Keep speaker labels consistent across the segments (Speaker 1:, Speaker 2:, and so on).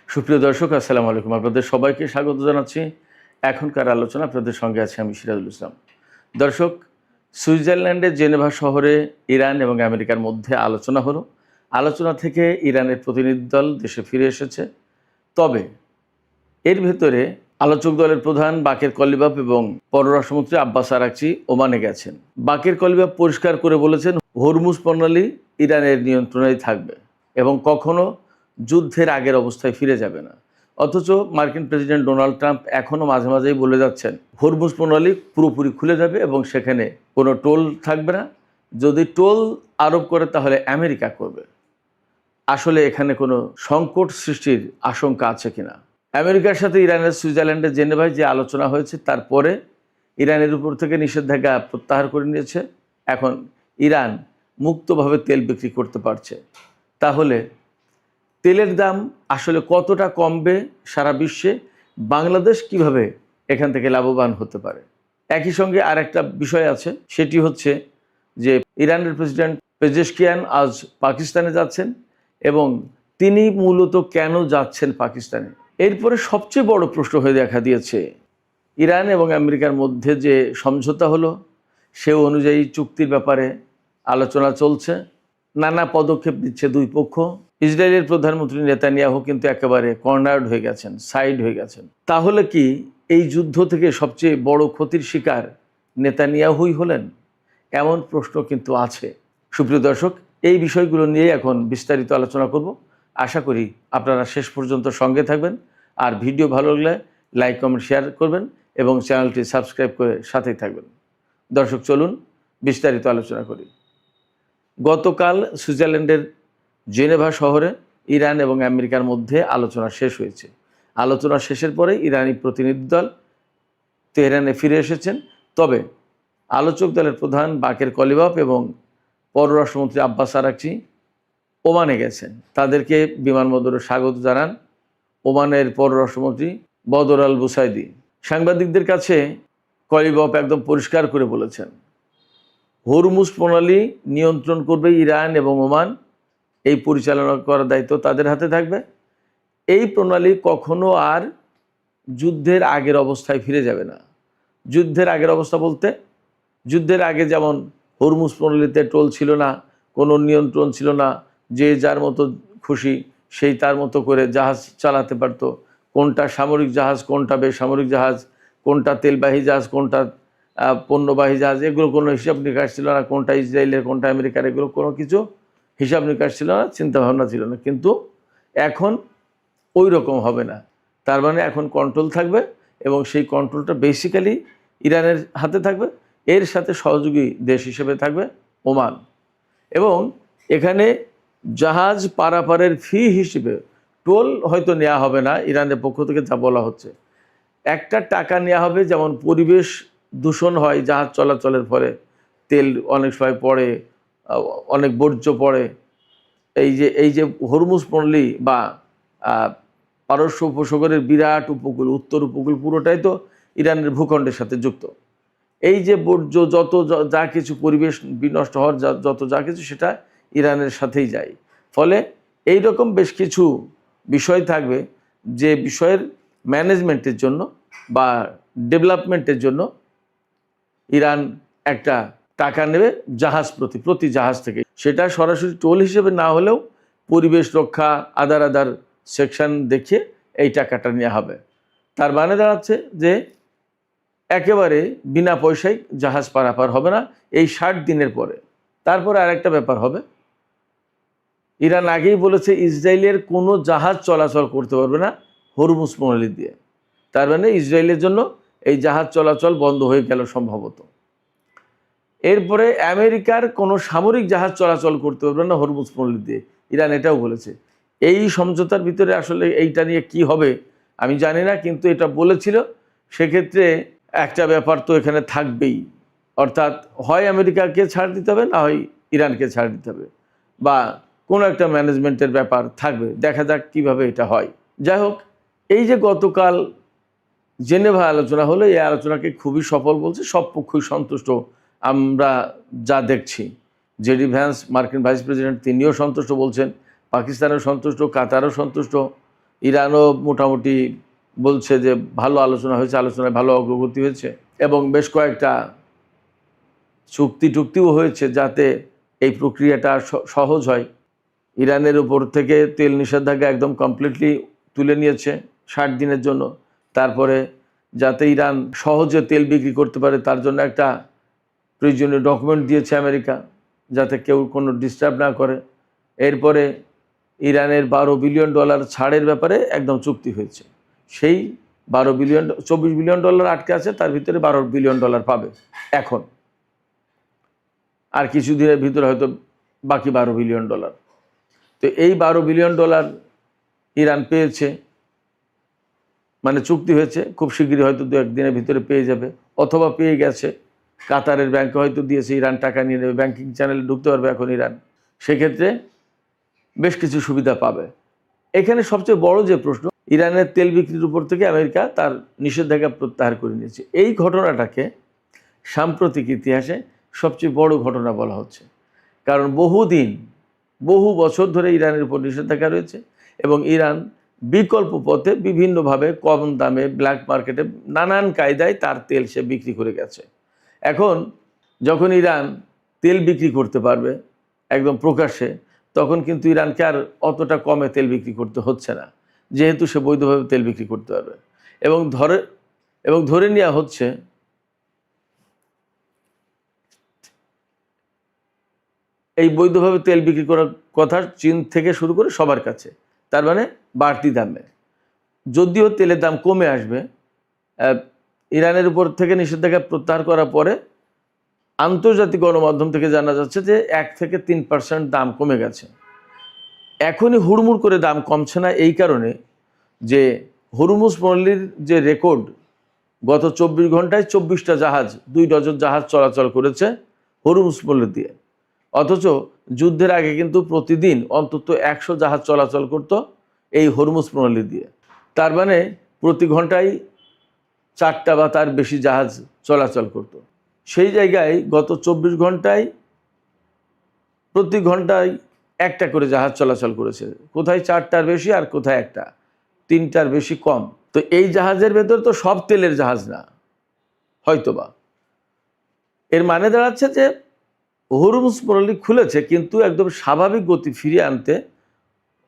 Speaker 1: সুপ্রিয় দর্শক, আসসালামু আলাইকুম। আপনাদের সবাইকে স্বাগত জানাচ্ছি। এখনকার আলোচনা আপনাদের সঙ্গে আছি আমি সিরাজুল ইসলাম। দর্শক, সুইজারল্যান্ডের জেনেভা শহরে ইরান এবং আমেরিকার মধ্যে আলোচনা হলো। আলোচনা থেকে ইরানের প্রতিনিধি দল দেশে ফিরে এসেছে। তবে এর ভেতরে আলোচক দলের প্রধান বাকের কলিবাফ এবং পররাষ্ট্রমন্ত্রী আব্বাস আরাকচি ওমানে গেছেন। বাকের কলিবাফ পরিষ্কার করে বলেছেন, হরমুজ প্রণালী ইরানের নিয়ন্ত্রণেই থাকবে এবং কখনো যুদ্ধের আগের অবস্থায় ফিরে যাবে না। অথচ মার্কিন প্রেসিডেন্ট ডোনাল্ড ট্রাম্প এখনও মাঝে মাঝেই বলে যাচ্ছেন হরমুজ প্রণালী পুরোপুরি খুলে যাবে এবং সেখানে কোনো টোল থাকবে না। যদি টোল আরোপ করে তাহলে আমেরিকা করবে। আসলে এখানে কোনো সংকট সৃষ্টির আশঙ্কা আছে কিনা? আমেরিকার সাথে ইরানের সুইজারল্যান্ডের জেনেভায় যে আলোচনা হয়েছে তারপরে ইরানের উপর থেকে নিষেধাজ্ঞা প্রত্যাহার করে নিয়েছে। এখন ইরান মুক্তভাবে তেল বিক্রি করতে পারছে। তাহলে তেলের দাম আসলে কতটা কমবে সারা বিশ্বে? বাংলাদেশ কিভাবে এখান থেকে লাভবান হতে পারে? একই সঙ্গে আর একটা বিষয় আছে, সেটি হচ্ছে যে ইরানের প্রেসিডেন্ট পেজেশকিয়ান আজ পাকিস্তানে যাচ্ছেন এবং তিনি মূলত কেন যাচ্ছেন পাকিস্তানে? এরপরে সবচেয়ে বড় প্রশ্ন হয়ে দেখা দিয়েছে ইরান এবং আমেরিকার মধ্যে যে সমঝোতা হলো সে অনুযায়ী চুক্তির ব্যাপারে আলোচনা চলছে। নানা পদক্ষেপ দিচ্ছে দুই পক্ষ। ইসরায়েলের প্রধানমন্ত্রী নেতানিয়াহু কিন্তু একেবারে কর্নার্ড হয়ে গেছেন, সাইড হয়ে গেছেন। তাহলে কি এই যুদ্ধ থেকে সবচেয়ে বড় ক্ষতির শিকার নেতানিয়াহুই হলেন? এমন প্রশ্ন কিন্তু আছে। সুপ্রিয় দর্শক, এই বিষয়গুলো নিয়ে এখন বিস্তারিত আলোচনা করব। আশা করি আপনারা শেষ পর্যন্ত সঙ্গে থাকবেন। আর ভিডিও ভালো লাগলে লাইক, কমেন্ট, শেয়ার করবেন এবং চ্যানেলটি সাবস্ক্রাইব করে সাথেই থাকবেন। দর্শক, চলুন বিস্তারিত আলোচনা করি। গতকাল সুইজারল্যান্ডের জেনেভা শহরে ইরান এবং আমেরিকার মধ্যে আলোচনা শেষ হয়েছে। আলোচনা শেষের পরে ইরানি প্রতিনিধি দল তেহরানে ফিরে এসেছেন। তবে আলোচক দলের প্রধান বাকের কলিবাফ এবং পররাষ্ট্রমন্ত্রী আব্বাস আরাকচি ওমানে গেছেন। তাদেরকে বিমানবন্দরে স্বাগত জানান ওমানের পররাষ্ট্রমন্ত্রী বদর আল বুসাইদি। সাংবাদিকদের কাছে কলিবাফ একদম পরিষ্কার করে বলেছেন, হরমুজ প্রণালী নিয়ন্ত্রণ করবে ইরান এবং ওমান। এই পরিচালনা করার দায়িত্ব তাদের হাতে থাকবে। এই প্রণালী কখনো আর যুদ্ধের আগের অবস্থায় ফিরে যাবে না। যুদ্ধের আগের অবস্থা বলতে, যুদ্ধের আগে যেমন হরমুজ প্রণালীতে টোল ছিল না, কোনো নিয়ন্ত্রণ ছিল না, যে যার মতো খুশি সেই তার মতো করে জাহাজ চালাতে পারত। কোনটা সামরিক জাহাজ, কোনটা বেসামরিক জাহাজ, কোনটা তেলবাহী জাহাজ, কোনটা পণ্যবাহী জাহাজ, এগুলো কোনো হিসাব নিকাশ ছিল না। কোনটা ইসরায়েলের, কোনটা আমেরিকার, এগুলো কোনো কিছু হিসাব নিকাশ ছিল না, চিন্তাভাবনা ছিল না। কিন্তু এখন ওই রকম হবে না। তার মানে এখন কন্ট্রোল থাকবে এবং সেই কন্ট্রোলটা বেসিক্যালি ইরানের হাতে থাকবে। এর সাথে সহযোগী দেশ হিসেবে থাকবে ওমান। এবং এখানে জাহাজ পারাপারের ফি হিসেবে টোল হয়তো নেওয়া হবে না, ইরানের পক্ষ থেকে যা বলা হচ্ছে। একটা টাকা নেওয়া হবে, যেমন পরিবেশ দূষণ হয় জাহাজ চলাচলের ফলে, তেল অনেক সময় পড়ে, অনেক বর্জ্য পড়ে। এই যে হরমুজ প্রণালী বা পারস্য উপসাগরের বিরাট উপকূল, উত্তর উপকূল পুরোটাই তো ইরানের ভূখণ্ডের সাথে যুক্ত। এই যে বর্জ্য যত যা কিছু পরিবেশ বিনষ্ট হওয়ার যত যা কিছু, সেটা ইরানের সাথেই যায়। ফলে এই রকম বেশ কিছু বিষয় থাকবে যে বিষয়ের ম্যানেজমেন্টের জন্য বা ডেভেলপমেন্টের জন্য ইরান একটা টাকা নেবে জাহাজ প্রতি জাহাজ থেকে। সেটা সরাসরি টোল হিসেবে না হলেও পরিবেশ রক্ষা, আদার সেকশন দেখিয়ে এই টাকাটা নেওয়া হবে। তার মানে দাঁড়াচ্ছে যে একেবারে বিনা পয়সায় জাহাজ পারাপার হবে না এই 60 দিনের পরে। তারপরে আরেকটা ব্যাপার হবে, ইরান আগেই বলেছে ইসরায়েলের কোনো জাহাজ চলাচল করতে পারবে না হরমুজ প্রণালী দিয়ে। তার মানে ইসরায়েলের জন্য এই জাহাজ চলাচল বন্ধ হয়ে গেল সম্ভবত। এরপরে আমেরিকার কোনো সামরিক জাহাজ চলাচল করতে পারবে না হরমুজ প্রণালী দিয়ে, ইরান এটাও বলেছে। এই সমঝোতার ভিতরে আসলে এইটা নিয়ে কি হবে আমি জানি না, কিন্তু এটা বলেছিল। সেক্ষেত্রে একটা ব্যাপার তো এখানে থাকবেই, অর্থাৎ হয় আমেরিকাকে ছাড় দিতে হবে, না হয় ইরানকে ছাড় দিতে হবে, বা কোনো একটা ম্যানেজমেন্টের ব্যাপার থাকবে। দেখা যাক কীভাবে এটা হয়। যাই হোক, এই যে গতকাল জেনেভা আলোচনা হলো, এই আলোচনাকে খুবই সফল বলছে, সব পক্ষই সন্তুষ্ট। আমরা যা দেখছি, জেডি ভ্যান্স মার্কিন ভাইস প্রেসিডেন্ট তিনিও সন্তুষ্ট বলছেন, পাকিস্তানও সন্তুষ্ট, কাতারও সন্তুষ্ট, ইরানও মোটামুটি বলছে যে ভালো আলোচনা হয়েছে, আলোচনায় ভালো অগ্রগতি হয়েছে এবং বেশ কয়েকটা চুক্তিও হয়েছে যাতে এই প্রক্রিয়াটা সহজ হয়। ইরানের উপর থেকে তেল নিষেধাজ্ঞা একদম কমপ্লিটলি তুলে নিয়েছে 60 দিনের জন্য। তারপরে যাতে ইরান সহজে তেল বিক্রি করতে পারে তার জন্য একটা প্রয়োজনীয় ডকুমেন্ট দিয়েছে আমেরিকা, যাতে কেউ কোনো ডিস্টার্ব না করে। এরপরে ইরানের $12 বিলিয়ন ছাড়ের ব্যাপারে একদম চুক্তি হয়েছে। সেই 24 বিলিয়ন ডলার আটকে আছে, তার ভিতরে $12 বিলিয়ন পাবে এখন, আর কিছুদিনের ভিতরে হয়তো বাকি $12 বিলিয়ন। তো এই $12 বিলিয়ন ইরান পেয়েছে, মানে চুক্তি হয়েছে, খুব শীঘ্রই হয়তো 2-1 দিনের ভিতরে পেয়ে যাবে, অথবা পেয়ে গেছে। কাতারের ব্যাংকে হয়তো দিয়েছে, ইরান টাকা নিয়ে নেবে, ব্যাংকিং চ্যানেলে ঢুকতে পারবে এখন ইরান। সেক্ষেত্রে বেশ কিছু সুবিধা পাবে। এখানে সবচেয়ে বড় যে প্রশ্ন, ইরানের তেল বিক্রির উপর থেকে আমেরিকা তার নিষেধাজ্ঞা প্রত্যাহার করে নিয়েছে। এই ঘটনাটাকে সাম্প্রতিক ইতিহাসে সবচেয়ে বড় ঘটনা বলা হচ্ছে, কারণ বহু বছর ধরে ইরানের উপর নিষেধাজ্ঞা রয়েছে এবং ইরান বিকল্প পথে বিভিন্নভাবে কম দামে ব্ল্যাক মার্কেটে নানান কায়দায় তার তেল সে বিক্রি করে গেছে। এখন যখন ইরান তেল বিক্রি করতে পারবে একদম প্রকাশ্যে, তখন কিন্তু ইরানকে আর অতটা কমে তেল বিক্রি করতে হচ্ছে না, যেহেতু সে বৈধভাবে তেল বিক্রি করতে পারবে। এবং ধরে নেওয়া হচ্ছে এই বৈধভাবে তেল বিক্রি করার কথা চীন থেকে শুরু করে সবার কাছে, তার মানে বাড়তি দামে। যদিও তেলের দাম কমে আসবে, ইরানের উপর থেকে নিষেধাজ্ঞা প্রত্যাহার করার পরে আন্তর্জাতিক গণমাধ্যম থেকে জানা যাচ্ছে যে 1 থেকে 3% দাম কমে গেছে। এখনই হুড়মুড় করে দাম কমছে না এই কারণে যে হরমুজ প্রণালীর যে রেকর্ড, গত 24 ঘন্টায় 24টা জাহাজ, 2 ডজন জাহাজ চলাচল করেছে হরমুজ প্রণালী দিয়ে। অথচ যুদ্ধের আগে কিন্তু প্রতিদিন অন্তত 100 জাহাজ চলাচল করত এই হরমুজ প্রণালী দিয়ে। তার মানে প্রতি ঘন্টায় 4টা বা তার বেশি জাহাজ চলাচল করত। সেই জায়গায় গত 24 ঘন্টায় প্রতি ঘন্টায় 1টা করে জাহাজ চলাচল করেছে, কোথায় 4টার বেশি আর কোথায় 1টা, 3টার বেশি কম। তো এই জাহাজের ভেতর তো সব তেলের জাহাজ না হয়তোবা। এর মানে দাঁড়াচ্ছে যে হরমুজ প্রণালী খুলেছে, কিন্তু একদম স্বাভাবিক গতি ফিরিয়ে আনতে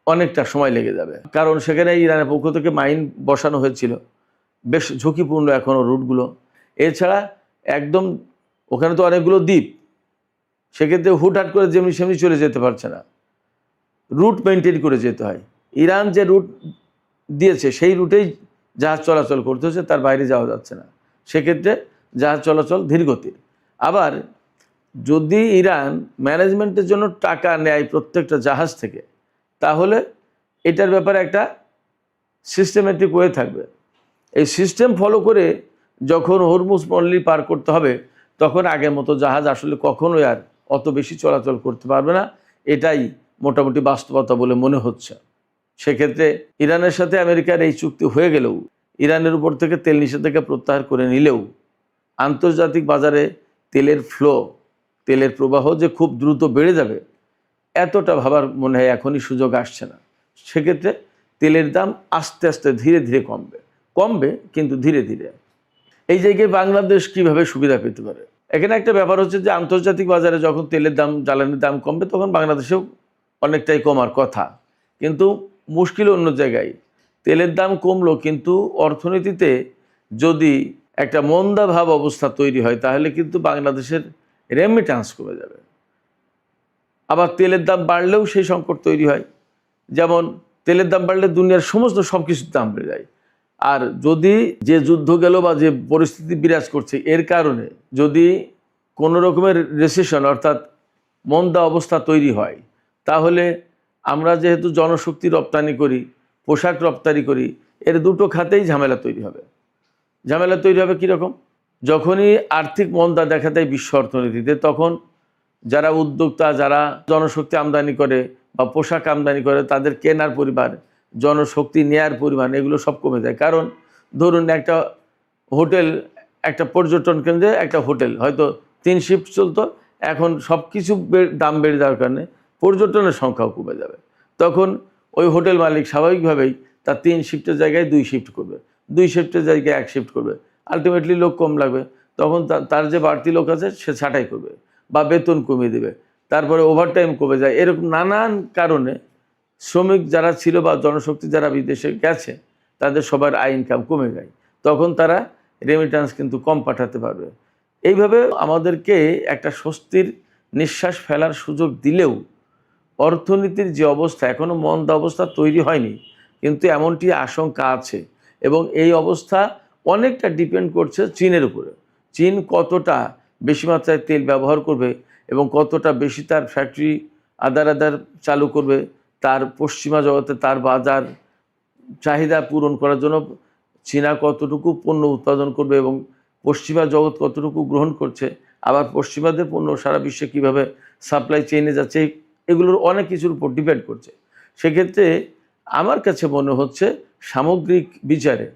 Speaker 1: অনেকটা সময় লেগে যাবে, কারণ সেখানে ইরানের পক্ষ থেকে মাইন বসানো হয়েছিল। বেশ ঝুঁকিপূর্ণ এখনও রুটগুলো। এছাড়া একদম ওখানে তো অনেকগুলো দ্বীপ, সেক্ষেত্রে হুটহাট করে যেমনি সেমনি চলে যেতে পারছে না, রুট মেনটেন করে যেতে হয়। ইরান যে রুট দিয়েছে সেই রুটেই জাহাজ চলাচল করতে হচ্ছে, তার বাইরে যাওয়া যাচ্ছে না। সেক্ষেত্রে জাহাজ চলাচল ধীরগতির। আবার যদি ইরান ম্যানেজমেন্টের জন্য টাকা নেয় প্রত্যেকটা জাহাজ থেকে, তাহলে এটার ব্যাপারে একটা সিস্টেমেটিক ওয়ে থাকবে। এই সিস্টেম ফলো করে যখন হরমুজ প্রণালী পার করতে হবে, তখন আগের মতো জাহাজ আসলে কখনোই আর অত বেশি চলাচল করতে পারবে না। এটাই মোটামুটি বাস্তবতা বলে মনে হচ্ছে। সেক্ষেত্রে ইরানের সাথে আমেরিকার এই চুক্তি হয়ে গেলেও, ইরানের উপর থেকে তেল নিষেধাজ্ঞা প্রত্যাহার করে নিলেও, আন্তর্জাতিক বাজারে তেলের ফ্লো, তেলের প্রবাহ যে খুব দ্রুত বেড়ে যাবে এতটা ভাবার মনে হয় এখনই সুযোগ আসছে না। সেক্ষেত্রে তেলের দাম আস্তে আস্তে ধীরে ধীরে কমবে, কিন্তু ধীরে ধীরে। এই জায়গায় বাংলাদেশ কিভাবে সুবিধা পেতে পারে? এখানে একটা ব্যাপার হচ্ছে যে আন্তর্জাতিক বাজারে যখন তেলের দাম, জ্বালানির দাম কমবে, তখন বাংলাদেশেও অনেকটাই কমার কথা। কিন্তু মুশকিল অন্য জায়গায়। তেলের দাম কমলো, কিন্তু অর্থনীতিতে যদি একটা মন্দাভাব অবস্থা তৈরি হয়, তাহলে কিন্তু বাংলাদেশের রেমিট্যান্স কমে যাবে। আবার তেলের দাম বাড়লেও সেই সংকট তৈরি হয়। যেমন তেলের দাম বাড়লে দুনিয়ার সব কিছুর দাম বেড়ে যায়। আর যদি যে যুদ্ধ গেল বা যে পরিস্থিতি বিরাজ করছে, এর কারণে যদি কোনো রকমের রিসেশন অর্থাৎ মন্দা অবস্থা তৈরি হয়, তাহলে আমরা যেহেতু জনশক্তি রপ্তানি করি, পোশাক রপ্তানি করি, এর দুটো খাতেই ঝামেলা তৈরি হবে। ঝামেলা তৈরি হবে কীরকম? যখনই আর্থিক মন্দা দেখা দেয় বিশ্ব অর্থনীতিতে, তখন যারা উদ্যোক্তা, যারা জনশক্তি আমদানি করে বা পোশাক আমদানি করে, তাদের কেনার পরিমাণ, জনশক্তি নেয়ার পরিমাণ, এগুলো সব কমে যায়। কারণ ধরুন একটা হোটেল, একটা পর্যটন কেন্দ্রে একটা হোটেল হয়তো 3 শিফট চলতো, এখন সব কিছু দাম বেড়ে যাওয়ার কারণে পর্যটনের সংখ্যাও কমে যাবে। তখন ওই হোটেল মালিক স্বাভাবিকভাবেই তার 3 শিফটের জায়গায় 2 শিফট করবে, 2 শিফটের জায়গায় 1 শিফট করবে। আলটিমেটলি লোক কম লাগবে, তখন তার যে বাড়তি লোক আছে সে ছাঁটাই করবে বা বেতন কমিয়ে দেবে, তারপরে ওভারটাইম কমে যায়। এরকম নানান কারণে শ্রমিক যারা ছিল বা জনশক্তি যারা বিদেশে গেছে তাদের সবার আয় ইনকাম কমে যায়, তখন তারা রেমিট্যান্স কিন্তু কম পাঠাতে পারবে। এইভাবে আমাদেরকে একটা স্বস্তির নিঃশ্বাস ফেলার সুযোগ দিলেও অর্থনীতির যে অবস্থা, এখনও মন্দা অবস্থা তৈরি হয়নি, কিন্তু এমনটি আশঙ্কা আছে। এবং এই অবস্থা অনেকটা ডিপেন্ড করছে চীনের উপরে। চীন কতটা বেশি মাত্রায় তেল ব্যবহার করবে এবং কতটা বেশি তার ফ্যাক্টরি আদার চালু করবে, তার পশ্চিমা জগতে তার বাজার চাহিদা পূরণ করার জন্য চীনা কতটুকু পণ্য উৎপাদন করবে এবং পশ্চিমা জগৎ কতটুকু গ্রহণ করছে, আবার পশ্চিমাদের পণ্য সারা বিশ্বে কীভাবে সাপ্লাই চেইনে যাচ্ছে, এগুলোর অনেক কিছুর উপর ডিপেন্ড করছে। সেক্ষেত্রে আমার কাছে মনে হচ্ছে সামগ্রিক বিচারে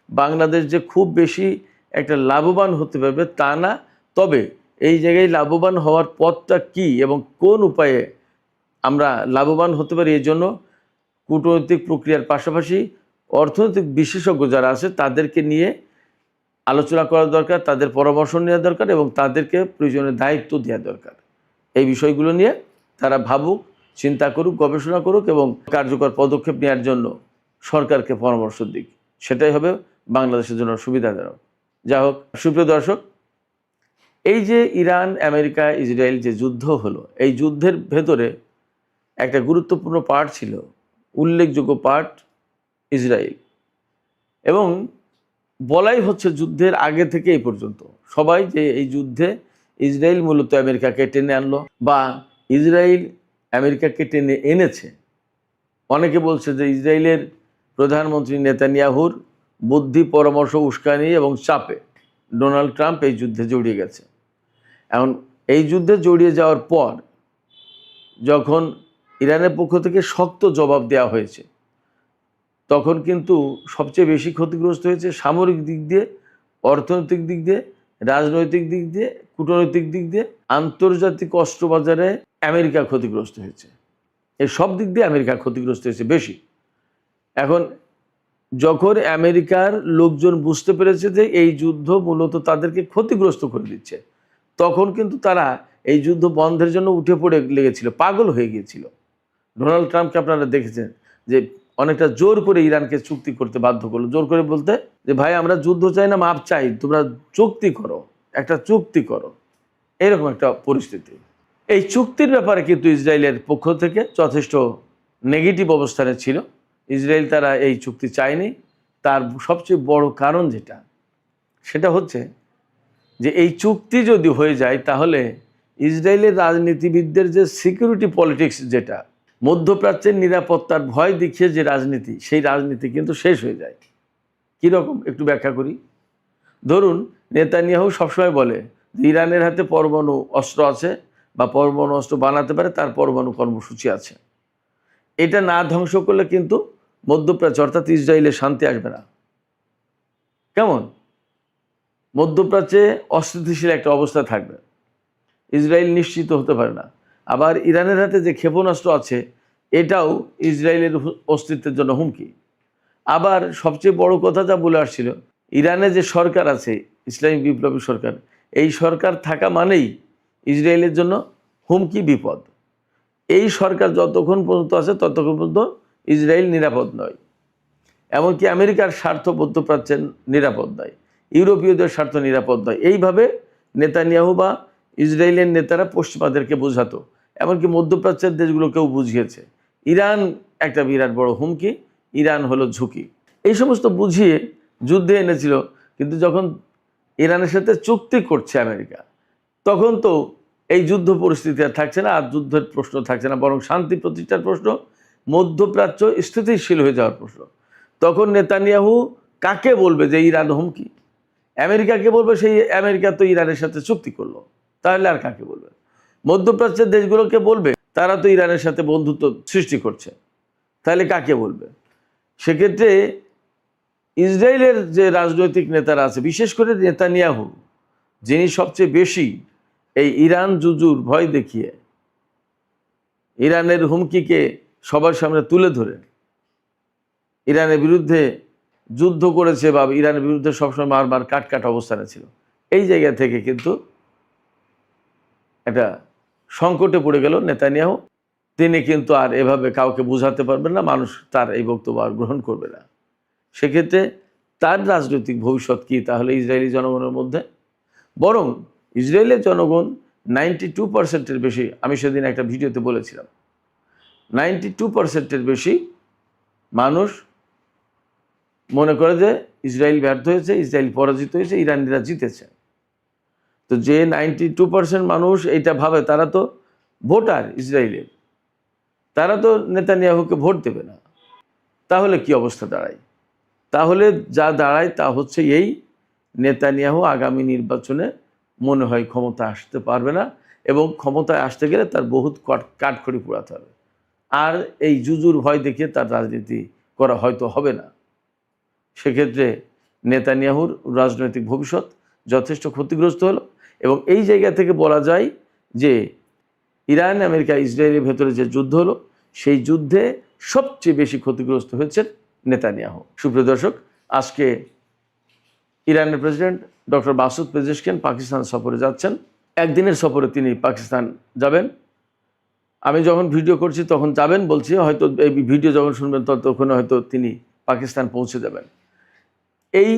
Speaker 1: বাংলাদেশ যে খুব বেশি একটা লাভবান হতে পারবে তা না, তবে এই জায়গায় লাভবান হওয়ার পথটা কী এবং কোন উপায়ে আমরা লাভবান হতে পারি, এই জন্য কূটনৈতিক প্রক্রিয়ার পাশাপাশি অর্থনৈতিক বিশেষজ্ঞ যারা আছে তাদেরকে নিয়ে আলোচনা করা দরকার, তাদের পরামর্শ নেওয়া দরকার এবং তাদেরকে প্রয়োজনীয় দায়িত্ব দেওয়া দরকার। এই বিষয়গুলো নিয়ে তারা ভাবুক, চিন্তা করুক, গবেষণা করুক এবং কার্যকর পদক্ষেপ নেওয়ার জন্য সরকারকে পরামর্শ দিক। সেটাই হবে বাংলাদেশের জন্য সুবিধাজনক। যা হোক, সুপ্রিয় দর্শক, এই যে ইরান, আমেরিকা, ইসরায়েল যে যুদ্ধ হলো, এই যুদ্ধের ভেতরে একটা গুরুত্বপূর্ণ পার্ট ছিল, উল্লেখযোগ্য পার্ট ইসরায়েল। এবং বলাই হচ্ছে যুদ্ধের আগে থেকে এই পর্যন্ত সবাই যে এই যুদ্ধে ইসরায়েল মূলত আমেরিকাকে টেনে আনলো বা ইসরায়েল আমেরিকাকে টেনে এনেছে। অনেকে বলছে যে ইসরায়েলের প্রধানমন্ত্রী নেতানিয়াহুর বুদ্ধি, পরামর্শ, উস্কানি এবং চাপে ডোনাল্ড ট্রাম্প এই যুদ্ধে জড়িয়ে গেছে। এখন এই যুদ্ধে জড়িয়ে যাওয়ার পর যখন ইরানের পক্ষ থেকে শক্ত জবাব দেওয়া হয়েছে, তখন কিন্তু সবচেয়ে বেশি ক্ষতিগ্রস্ত হয়েছে সামরিক দিক দিয়ে, অর্থনৈতিক দিক দিয়ে, রাজনৈতিক দিক দিয়ে, কূটনৈতিক দিক দিয়ে, আন্তর্জাতিক অস্ত্রবাজারে আমেরিকা ক্ষতিগ্রস্ত হয়েছে। এই সব দিক দিয়ে আমেরিকা ক্ষতিগ্রস্ত হয়েছে বেশি। এখন যখন আমেরিকার লোকজন বুঝতে পেরেছে যে এই যুদ্ধ মূলত তাদেরকে ক্ষতিগ্রস্ত করে দিচ্ছে, তখন কিন্তু তারা এই যুদ্ধ বন্ধের জন্য উঠে পড়ে লেগেছিল, পাগল হয়ে গিয়েছিল। ডোনাল্ড ট্রাম্পকে আপনারা দেখেছেন যে অনেকটা জোর করে ইরানকে চুক্তি করতে বাধ্য করলো। জোর করে বলতে যে ভাই, আমরা যুদ্ধ চাই না, মাপ চাই, তোমরা চুক্তি করো, একটা চুক্তি করো, এরকম একটা পরিস্থিতি। এই চুক্তির ব্যাপারে কিন্তু ইসরায়েলের পক্ষ থেকে যথেষ্ট নেগেটিভ অবস্থানে ছিল। ইসরায়েল তারা এই চুক্তি চায়নি। তার সবচেয়ে বড় কারণ সেটা হচ্ছে যে এই চুক্তি যদি হয়ে যায় তাহলে ইসরায়েলের রাজনীতিবিদদের যে সিকিউরিটি পলিটিক্স, যেটা মধ্যপ্রাচ্যের নিরাপত্তার ভয় দেখিয়ে যে রাজনীতি, সেই রাজনীতি কিন্তু শেষ হয়ে যায়। কীরকম একটু ব্যাখ্যা করি। ধরুন, নেতানিয়াহু সবসময় বলে যে ইরানের হাতে পরমাণু অস্ত্র আছে বা পরমাণু অস্ত্র বানাতে পারে, তার পরমাণু কর্মসূচি আছে। এটা না ধ্বংস করলে কিন্তু মধ্যপ্রাচ্য অর্থাৎ ইসরায়েলে শান্তি আসবে না। কেমন? মধ্যপ্রাচ্যে অস্থিতিশীল একটা অবস্থা থাকবে, ইসরায়েল নিশ্চিত হতে পারে না। আবার ইরানের হাতে যে ক্ষেপণাস্ত্র আছে, এটাও ইসরায়েলের অস্তিত্বের জন্য হুমকি। আবার সবচেয়ে বড় কথা যা বলে আসছিল, ইরানে যে সরকার আছে, ইসলামিক বিপ্লবী সরকার, এই সরকার থাকা মানেই ইসরায়েলের জন্য হুমকি, বিপদ। এই সরকার যতক্ষণ পর্যন্ত আছে ততক্ষণ পর্যন্ত ইসরায়েল নিরাপদ নয়। এমনকি আমেরিকার স্বার্থ মধ্যপ্রাচ্যের নিরাপদ নয়, ইউরোপীয়দের স্বার্থ নিরাপদ নয়। এইভাবে নেতানিয়াহু বা ইসরায়েলের নেতারা পশ্চিমাদেরকে বোঝাতো, এমনকি মধ্যপ্রাচ্যের দেশগুলোকেও বুঝিয়েছে ইরান একটা বিরাট বড় হুমকি, ইরান হলো ঝুঁকি। এই সমস্ত বুঝিয়ে যুদ্ধে এনেছিল। কিন্তু যখন ইরানের সাথে চুক্তি করছে আমেরিকা, তখন তো এই যুদ্ধ পরিস্থিতি আর থাকছে না, আর যুদ্ধের প্রশ্ন থাকছে না, বরং শান্তি প্রতিষ্ঠার প্রশ্ন, মধ্যপ্রাচ্য স্থিতিশীল হয়ে যাওয়ার প্রশ্ন। তখন নেতানিয়াহু কাকে বলবে যে ইরান হুমকি? আমেরিকাকে বলবে, সেই আমেরিকা তো ইরানের সাথে চুক্তি করলো, তাহলে আর কাকে বলবে? মধ্যপ্রাচ্যের দেশগুলোকে বলবে, তারা তো ইরানের সাথে বন্ধুত্ব সৃষ্টি করছে, তাহলে কাকে বলবে? সেক্ষেত্রে ইসরায়েলের যে রাজনৈতিক নেতারা আছে, বিশেষ করে নেতানিয়াহু, যিনি সবচেয়ে বেশি এই ইরান জুজুর ভয় দেখিয়ে ইরানের হুমকিকে সবার সামনে তুলে ধরে ইরানের বিরুদ্ধে যুদ্ধ করেছে বা ইরানের বিরুদ্ধে সবসময় বারবার কাট অবস্থানে ছিল, এই জায়গা থেকে কিন্তু একটা সংকটে পড়ে গেল নেতানিয়াহু। তিনি কিন্তু আর এভাবে কাউকে বোঝাতে পারবেন না, মানুষ তার এই বক্তব্য আর গ্রহণ করবে না। সেক্ষেত্রে তার রাজনৈতিক ভবিষ্যৎ কী তাহলে ইসরায়েলি জনগণের মধ্যে? বরং ইসরায়েলের জনগণ 92%-এর বেশি, আমি সেদিন একটা ভিডিওতে বলেছিলাম, 92%-এর বেশি মানুষ মনে করে যে ইসরায়েল ব্যর্থ হয়েছে, ইসরায়েল পরাজিত হয়েছে, ইরানিরা জিতেছে। তো যে 92% মানুষ এইটা ভাবে, তারা তো ভোটার ইসরায়েলের, তারা তো নেতানিয়াহুকে ভোট দেবে না। তাহলে কি অবস্থা দাঁড়ায়? তাহলে যা দাঁড়ায় তা হচ্ছে এই, নেতানিয়াহু আগামী নির্বাচনে মনে হয় ক্ষমতা আসতে পারবে না, এবং ক্ষমতায় আসতে গেলে তার বহুত কাঠখড়ি পোড়াতে হবে। আর এই জুজুর ভয় দেখিয়ে তার রাজনীতি করা হয়তো হবে না। সেক্ষেত্রে নেতানিয়াহুর রাজনৈতিক ভবিষ্যৎ যথেষ্ট ক্ষতিগ্রস্ত হলো। এবং এই জায়গা থেকে বলা যায় যে ইরান, আমেরিকা, ইসরায়েলের ভেতরে যে যুদ্ধ হলো, সেই যুদ্ধে সবচেয়ে বেশি ক্ষতিগ্রস্ত হয়েছেন নেতানিয়াহু। সুপ্রিয় দর্শক, আজকে ইরানের president doctor Masoud Pezeshkian Pakistan সফরে যাচ্ছেন। একদিনের সফরে তিনি পাকিস্তান যাবেন। আমি যখন ভিডিও করছি তখন যাবেন বলছি, হয়তো এই ভিডিও যখন শুনবেন ততক্ষণে হয়তো তিনি পাকিস্তান পৌঁছে যাবেন। এই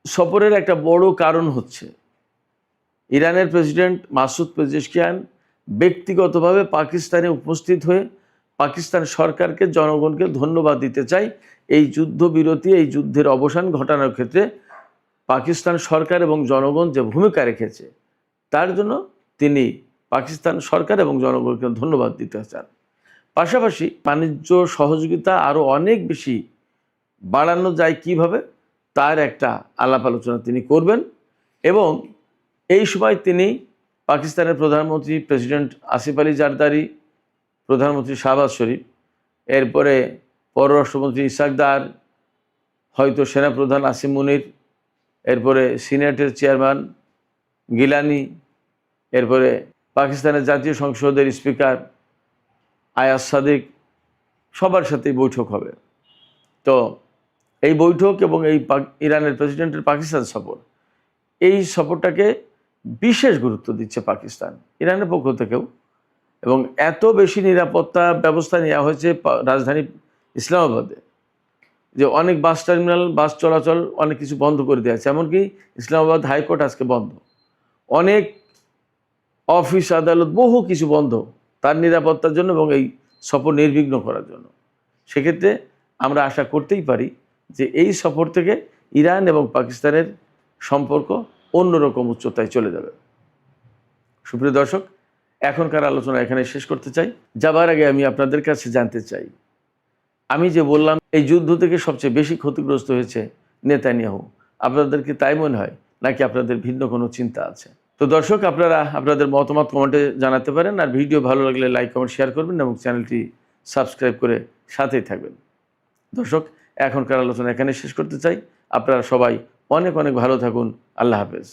Speaker 1: সফরের একটা বড় কারণ হচ্ছে ইরানের প্রেসিডেন্ট মাসুদ পেজেশকিয়ান ব্যক্তিগতভাবে পাকিস্তানে উপস্থিত হয়ে পাকিস্তান সরকারকে, জনগণকে ধন্যবাদ দিতে চাই। এই যুদ্ধবিরতি, এই যুদ্ধের অবসান ঘটানোর ক্ষেত্রে পাকিস্তান সরকার এবং জনগণ যে ভূমিকা রেখেছে, তার জন্য তিনি পাকিস্তান সরকার এবং জনগণকে ধন্যবাদ দিতে চান। পাশাপাশি বাণিজ্য সহযোগিতা আরও অনেক বেশি বাড়ানো যায় কিভাবে, তার একটা আলাপ আলোচনা তিনি করবেন। এবং এই সময় তিনি পাকিস্তানের প্রধানমন্ত্রী প্রেসিডেন্ট আসিফ আলী জারদারি, প্রধানমন্ত্রী শাহবাজ শরীফ, এরপরে পররাষ্ট্রমন্ত্রী ইসাক দার, হয়তো সেনাপ্রধান আসিম মুনির, এরপরে সিনেটের চেয়ারম্যান গিলানি, এরপরে পাকিস্তানের জাতীয় সংসদের স্পিকার আয়াজ সাদিক, সবার সাথেই বৈঠক হবে। তো এই বৈঠক এবং এই ইরানের প্রেসিডেন্টের পাকিস্তান সফর, এই সফরটাকে বিশেষ গুরুত্ব দিচ্ছে পাকিস্তান ইরানের পক্ষ থেকেও। এবং এত বেশি নিরাপত্তা ব্যবস্থা নেওয়া হয়েছে রাজধানী ইসলামাবাদে যে অনেক বাস টার্মিনাল, বাস চলাচল অনেক কিছু বন্ধ করে দেওয়া আছে। এমনকি ইসলামাবাদ হাইকোর্ট আজকে বন্ধ, অনেক অফিস আদালত, বহু কিছু বন্ধ তার নিরাপত্তার জন্য এবং এই সফর নির্বিঘ্ন করার জন্য। সেক্ষেত্রে আমরা আশা করতেই পারি যে এই সফর থেকে ইরান এবং পাকিস্তানের সম্পর্ক অন্যরকম উচ্চতায় চলে যাবে। সুপ্রিয় দর্শক, এখনকার আলোচনা এখানে শেষ করতে চাই। যাবার আগে আমি আপনাদের কাছে জানতে চাই, আমি যে বললাম এই যুদ্ধ থেকে সবচেয়ে বেশি ক্ষতিগ্রস্ত হয়েছে নেতানিয়াহু, আপনাদের কি তাই মনে হয়, নাকি আপনাদের ভিন্ন কোনো চিন্তা আছে? তো দর্শক, আপনারা আপনাদের মতামত কমেন্টে জানাতে পারেন। আর ভিডিও ভালো লাগলে লাইক, কমেন্ট, শেয়ার করবেন এবং চ্যানেলটি সাবস্ক্রাইব করে সাথেই থাকবেন। দর্শক, এখনকার আলোচনা এখানে শেষ করতে চাই। আপনারা সবাই অনেক অনেক ভালো থাকুন। আল্লাহ হাফেজ।